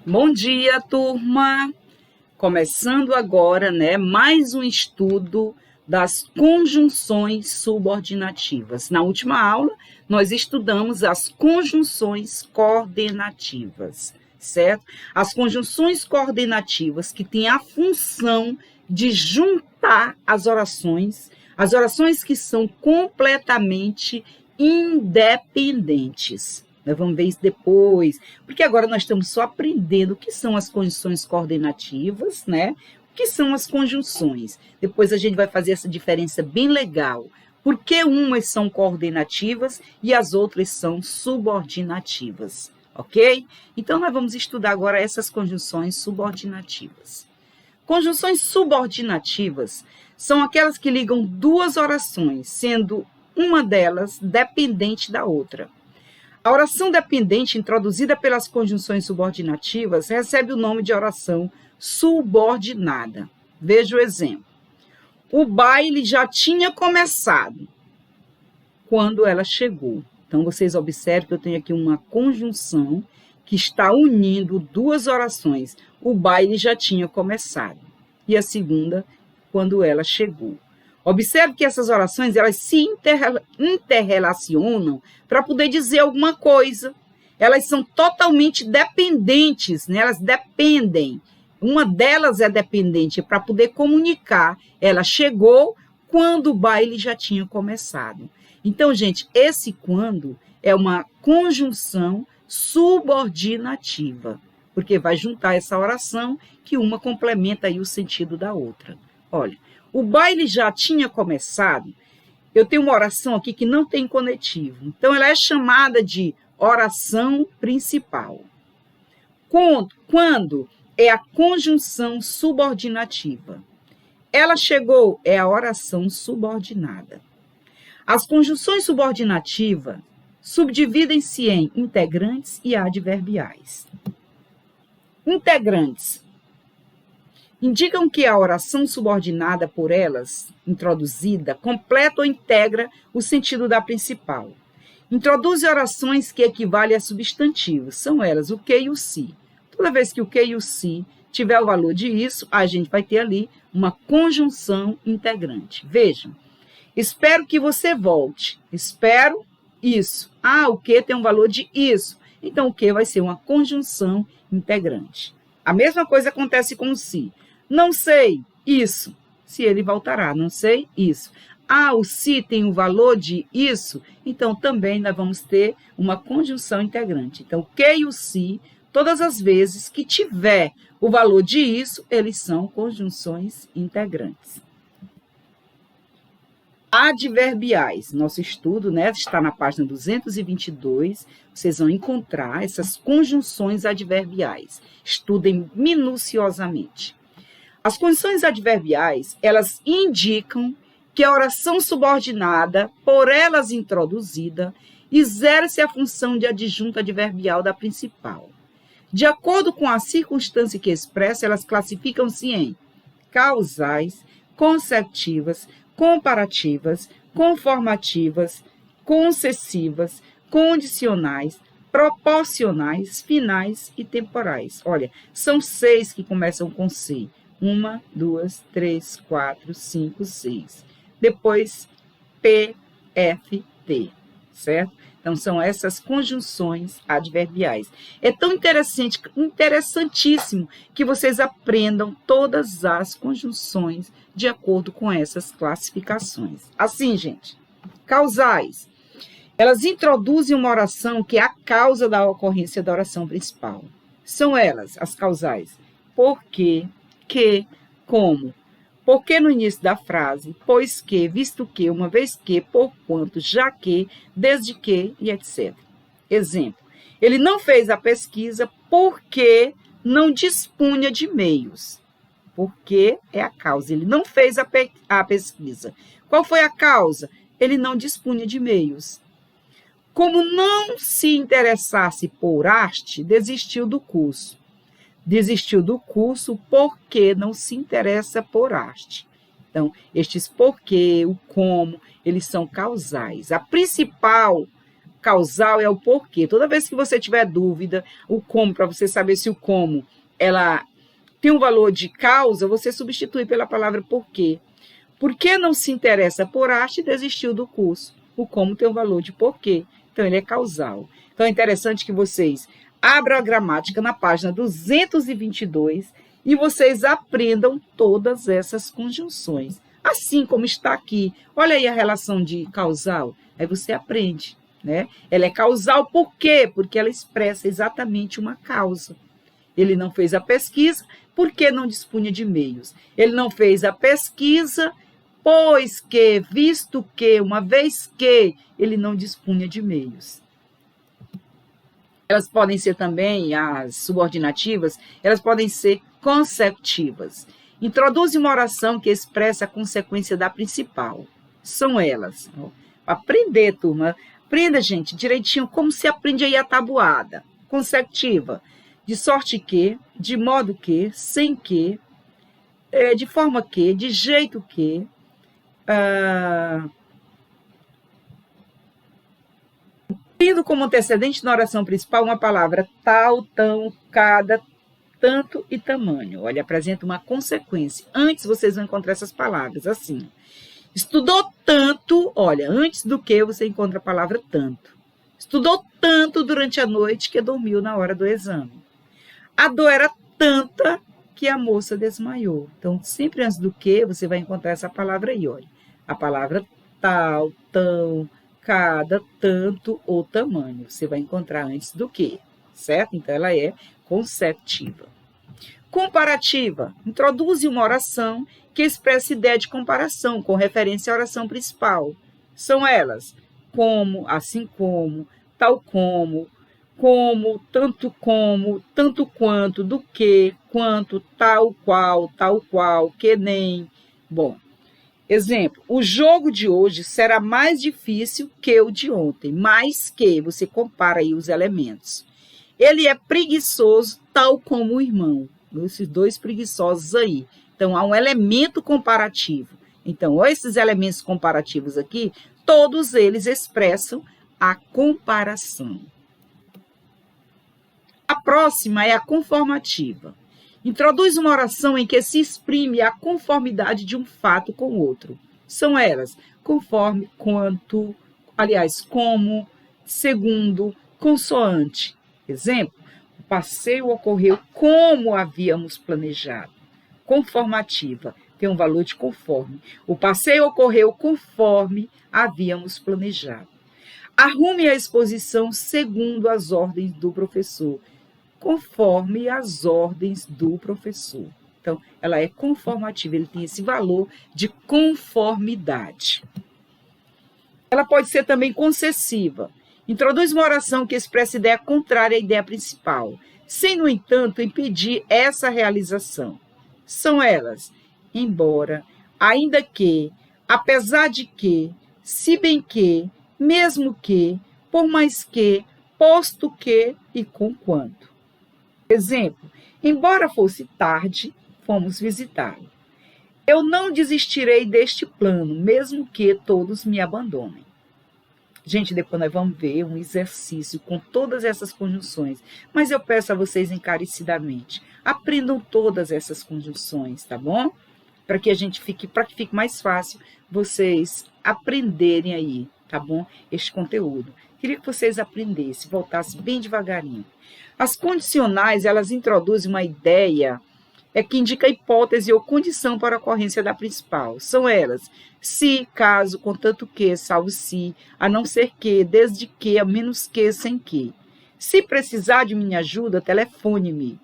Bom dia, turma! Começando agora, mais um estudo das conjunções subordinativas. Na última aula, nós estudamos as conjunções coordenativas, certo? As conjunções coordenativas que têm a função de juntar as orações que são completamente independentes. Nós vamos ver isso depois, porque agora nós estamos só aprendendo o que são as conjunções coordenativas, O que são as conjunções. Depois a gente vai fazer essa diferença bem legal. Por que umas são coordenativas e as outras são subordinativas, ok? Então, nós vamos estudar agora essas conjunções subordinativas. Conjunções subordinativas são aquelas que ligam duas orações, sendo uma delas dependente da outra. A oração dependente introduzida pelas conjunções subordinativas recebe o nome de oração subordinada. Veja o exemplo. O baile já tinha começado quando ela chegou. Então, vocês observam que eu tenho aqui uma conjunção que está unindo duas orações. O baile já tinha começado. E a segunda, quando ela chegou. Observe que essas orações elas se interrelacionam para poder dizer alguma coisa. Elas são totalmente dependentes, Elas dependem. Uma delas é dependente para poder comunicar. Ela chegou quando o baile já tinha começado. Então, gente, esse quando é uma conjunção subordinativa, porque vai juntar essa oração que uma complementa aí o sentido da outra. Olha, o baile já tinha começado. Eu tenho uma oração aqui que não tem conectivo. Então, ela é chamada de oração principal. Quando é a conjunção subordinativa. Ela chegou é a oração subordinada. As conjunções subordinativas subdividem-se em integrantes e adverbiais. Integrantes indicam que a oração subordinada por elas, introduzida, completa ou integra o sentido da principal. Introduz orações que equivalem a substantivos, são elas o que e o se. Toda vez que o que e o se tiver o valor de isso, a gente vai ter ali uma conjunção integrante. Vejam, espero que você volte. Espero isso. O que tem um valor de isso. Então, o que vai ser uma conjunção integrante. A mesma coisa acontece com o se. Não sei isso, se ele voltará, não sei isso. O se tem o valor de isso, então também nós vamos ter uma conjunção integrante. Então, o que e o se, todas as vezes que tiver o valor de isso, eles são conjunções integrantes. Adverbiais, nosso estudo, está na página 222, vocês vão encontrar essas conjunções adverbiais. Estudem minuciosamente. As conjunções adverbiais, elas indicam que a oração subordinada, por elas introduzida, exerce a função de adjunto adverbial da principal. De acordo com a circunstância que expressa, elas classificam-se em causais, consecutivas, comparativas, conformativas, concessivas, condicionais, proporcionais, finais e temporais. Olha, são 6 que começam com C. 1, 2, 3, 4, 5, 6. Depois, P, F, T, certo? Então, são essas conjunções adverbiais. É tão interessantíssimo que vocês aprendam todas as conjunções de acordo com essas classificações. Assim, gente, causais. Elas introduzem uma oração que é a causa da ocorrência da oração principal. São elas, as causais. Porque, que, como. Porque no início da frase, pois que, visto que, uma vez que, porquanto, já que, desde que, e etc. Exemplo, ele não fez a pesquisa porque não dispunha de meios. Porque é a causa, ele não fez a pesquisa. Qual foi a causa? Ele não dispunha de meios. Como não se interessasse por arte, desistiu do curso. Desistiu do curso porque não se interessa por arte. Então, estes porquê, o como, eles são causais. A principal causal é o porquê. Toda vez que você tiver dúvida, o como, para você saber se o como ela tem um valor de causa, você substitui pela palavra porquê. Por que não se interessa por arte e desistiu do curso? O como tem um valor de porquê. Então, ele é causal. Então, é interessante que vocês abram a gramática na página 222 e vocês aprendam todas essas conjunções. Assim como está aqui. Olha aí a relação de causal. Aí você aprende, né? Ela é causal por quê? Porque ela expressa exatamente uma causa. Ele não fez a pesquisa porque não dispunha de meios. Ele não fez a pesquisa pois que, visto que, uma vez que ele não dispunha de meios. Elas podem ser também, as subordinativas, elas podem ser consecutivas. Introduz uma oração que expressa a consequência da principal. São elas. Aprender, turma. Aprenda, gente, direitinho como se aprende aí a tabuada. Consecutiva. De sorte que, de modo que, sem que, de forma que, de jeito que, tendo como antecedente na oração principal uma palavra tal, tão, cada, tanto e tamanho. Olha, apresenta uma consequência. Antes vocês vão encontrar essas palavras assim. Estudou tanto, olha, antes do que você encontra a palavra tanto. Estudou tanto durante a noite que dormiu na hora do exame. A dor era tanta que a moça desmaiou. Então, sempre antes do que, você vai encontrar essa palavra aí, olha. A palavra tal, tão, cada, tanto ou tamanho. Você vai encontrar antes do que, certo? Então, ela é consecutiva. Comparativa. Introduz uma oração que expressa ideia de comparação, com referência à oração principal. São elas, como, assim como, tal como, tanto quanto, do que, quanto, tal qual, que nem. Bom, exemplo, o jogo de hoje será mais difícil que o de ontem, mais que, você compara aí os elementos. Ele é preguiçoso, tal como o irmão, esses dois preguiçosos aí. Então, há um elemento comparativo. Então, esses elementos comparativos aqui, todos eles expressam a comparação. A próxima é a conformativa. Introduz uma oração em que se exprime a conformidade de um fato com o outro. São elas, conforme, quanto, aliás, como, segundo, consoante. Exemplo, o passeio ocorreu como havíamos planejado. Conformativa, tem um valor de conforme. O passeio ocorreu conforme havíamos planejado. Arrume a exposição segundo as ordens do professor, conforme as ordens do professor. Então, ela é conformativa, ele tem esse valor de conformidade. Ela pode ser também concessiva. Introduz uma oração que expressa ideia contrária à ideia principal, sem, no entanto, impedir essa realização. São elas, embora, ainda que, apesar de que, se bem que, mesmo que, por mais que, posto que e conquanto. Exemplo, embora fosse tarde, fomos visitá-lo. Eu não desistirei deste plano, mesmo que todos me abandonem. Gente, depois nós vamos ver um exercício com todas essas conjunções, mas eu peço a vocês encarecidamente, aprendam todas essas conjunções, tá bom? Para que fique mais fácil vocês aprenderem aí, tá bom? Este conteúdo. Queria que vocês aprendessem, voltassem bem devagarinho. As condicionais, elas introduzem uma ideia que indica a hipótese ou condição para a ocorrência da principal. São elas, se, caso, contanto que, salvo se, a não ser que, desde que, a menos que, sem que. Se precisar de minha ajuda, telefone-me.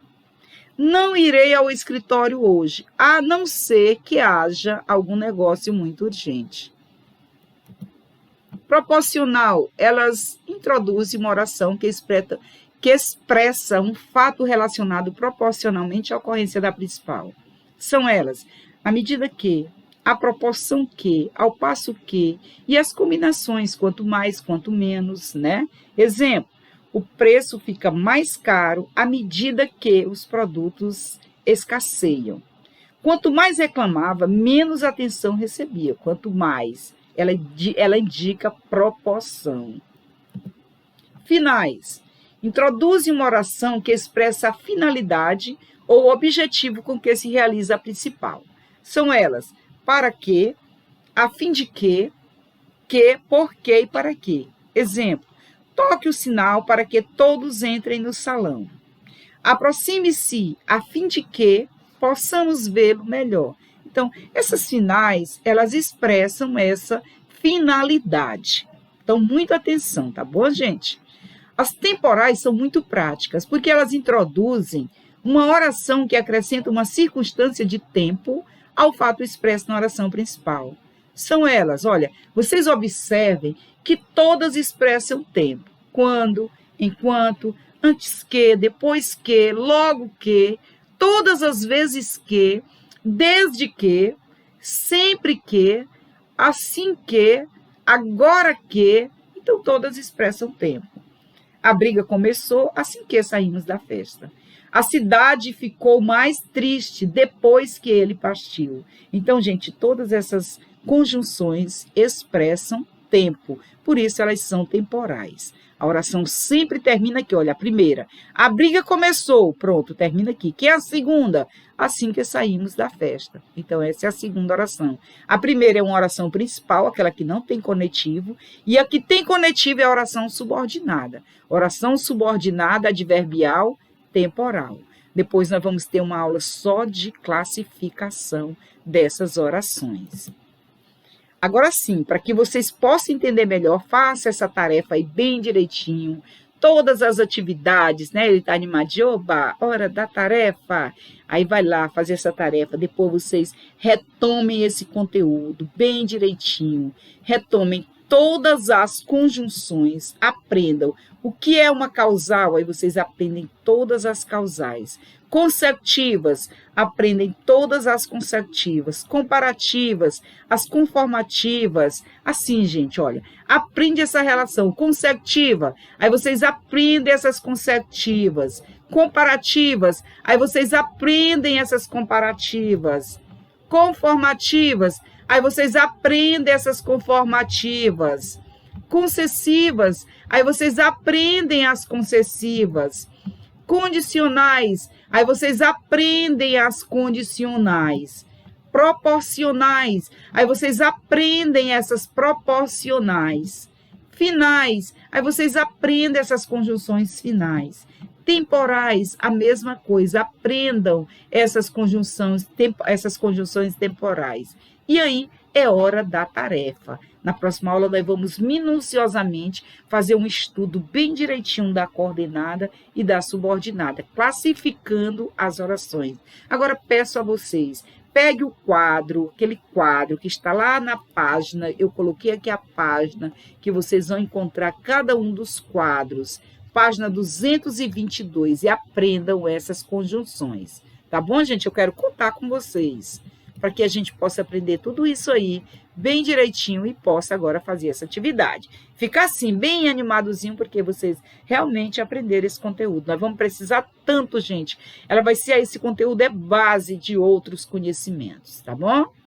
Não irei ao escritório hoje, a não ser que haja algum negócio muito urgente. Proporcional, elas introduzem uma oração que expressa um fato relacionado proporcionalmente à ocorrência da principal. São elas, à medida que, à proporção que, ao passo que, e as combinações, quanto mais, quanto menos, né? Exemplo, o preço fica mais caro à medida que os produtos escasseiam. Quanto mais reclamava, menos atenção recebia. Quanto mais, ela indica proporção. Finais. Introduzem uma oração que expressa a finalidade ou objetivo com que se realiza a principal. São elas: para quê, a fim de quê, por quê e para quê. Exemplo: toque o sinal para que todos entrem no salão. Aproxime-se a fim de que possamos vê-lo melhor. Então, essas finais, elas expressam essa finalidade. Então, muita atenção, tá bom, gente? As temporais são muito práticas, porque elas introduzem uma oração que acrescenta uma circunstância de tempo ao fato expresso na oração principal. São elas, olha, vocês observem que todas expressam tempo. Quando, enquanto, antes que, depois que, logo que, todas as vezes que, desde que, sempre que, assim que, agora que. Então, todas expressam tempo. A briga começou assim que saímos da festa. A cidade ficou mais triste depois que ele partiu. Então, gente, todas essas conjunções expressam tempo, por isso elas são temporais. A oração sempre termina aqui, olha, a primeira, a briga começou, pronto, termina aqui. Que é a segunda? Assim que saímos da festa. Então, essa é a segunda oração. A primeira é uma oração principal, aquela que não tem conectivo, e a que tem conectivo é a oração subordinada. Oração subordinada, adverbial, temporal. Depois nós vamos ter uma aula só de classificação dessas orações. Agora sim, para que vocês possam entender melhor, faça essa tarefa aí bem direitinho, todas as atividades, né? Ele está animado de, oba, hora da tarefa. Aí vai lá fazer essa tarefa, depois vocês retomem esse conteúdo bem direitinho, retomem todas as conjunções, aprendam o que é uma causal, aí vocês aprendem todas as causais. Consecutivas, aprendem todas as consecutivas. Comparativas, as conformativas. Assim, gente, olha, aprende essa relação consecutiva, aí vocês aprendem essas consecutivas. Comparativas, aí vocês aprendem essas comparativas. Conformativas, aí vocês aprendem essas conformativas. Concessivas, aí vocês aprendem as concessivas. Condicionais, aí vocês aprendem as condicionais. Proporcionais, aí vocês aprendem essas proporcionais. Finais, aí vocês aprendem essas conjunções finais. Temporais, a mesma coisa, aprendam essas conjunções temporais. E aí é hora da tarefa. Na próxima aula nós vamos minuciosamente fazer um estudo bem direitinho da coordenada e da subordinada, classificando as orações. Agora peço a vocês, pegue o quadro, aquele quadro que está lá na página, eu coloquei aqui a página, que vocês vão encontrar cada um dos quadros, página 222, e aprendam essas conjunções. Tá bom, gente? Eu quero contar com vocês, para que a gente possa aprender tudo isso aí bem direitinho e possa agora fazer essa atividade. Ficar assim, bem animadozinho, porque vocês realmente aprenderam esse conteúdo. Nós vamos precisar tanto, gente. Esse conteúdo é base de outros conhecimentos, tá bom?